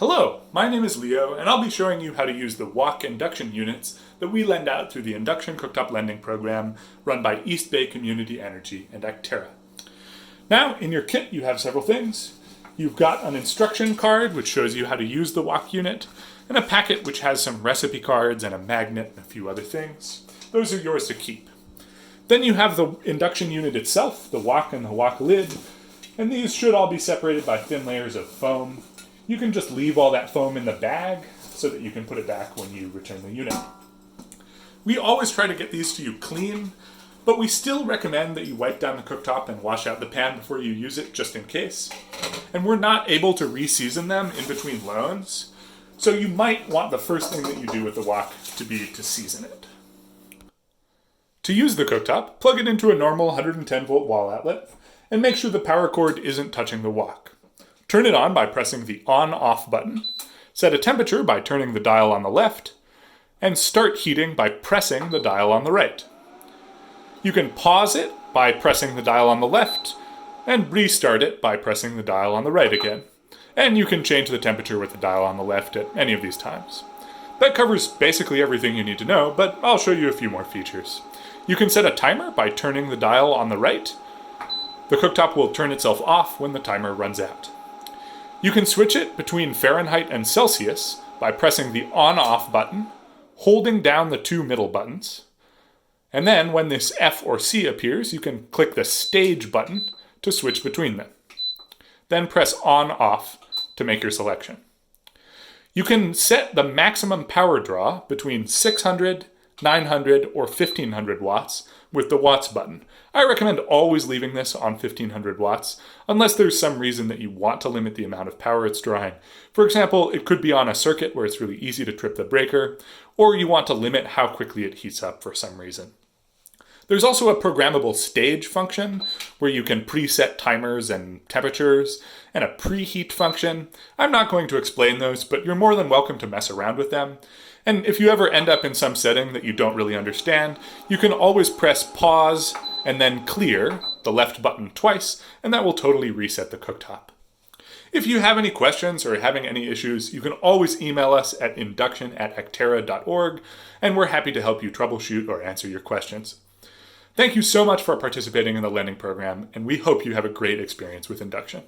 Hello, my name is Leo, and I'll be showing you how to use the wok induction units that we lend out through the Induction Cooktop lending program run by East Bay Community Energy and EBCExActerra. Now, in your kit you have several things. You've got an instruction card which shows you how to use the wok unit, and a packet which has some recipe cards and a magnet and a few other things. Those are yours to keep. Then you have the induction unit itself, the wok and the wok lid, and these should all be separated by thin layers of foam. You can just leave all that foam in the bag so that you can put it back when you return the unit. We always try to get these to you clean, but we still recommend that you wipe down the cooktop and wash out the pan before you use it, just in case. And we're not able to re-season them in between loans, so you might want the first thing that you do with the wok to be to season it. To use the cooktop, plug it into a normal 110 volt wall outlet and make sure the power cord isn't touching the wok. Turn it on by pressing the on-off button, set a temperature by turning the dial on the left, and start heating by pressing the dial on the right. You can pause it by pressing the dial on the left, and restart it by pressing the dial on the right again. And you can change the temperature with the dial on the left at any of these times. That covers basically everything you need to know, but I'll show you a few more features. You can set a timer by turning the dial on the right. The cooktop will turn itself off when the timer runs out. You can switch it between Fahrenheit and Celsius by pressing the on-off button, holding down the two middle buttons, and then when this F or C appears, you can click the stage button to switch between them. Then press on-off to make your selection. You can set the maximum power draw between 600, 900, or 1500 watts with the watts button. I recommend always leaving this on 1500 watts, unless there's some reason that you want to limit the amount of power it's drawing. For example, it could be on a circuit where it's really easy to trip the breaker, or you want to limit how quickly it heats up for some reason. There's also a programmable stage function where you can preset timers and temperatures, and a preheat function. I'm not going to explain those, but you're more than welcome to mess around with them. And if you ever end up in some setting that you don't really understand, you can always press pause and then clear, the left button twice, and that will totally reset the cooktop. If you have any questions or having any issues, you can always email us at induction@acterra.org, and we're happy to help you troubleshoot or answer your questions. Thank you so much for participating in the lending program, and we hope you have a great experience with Induction.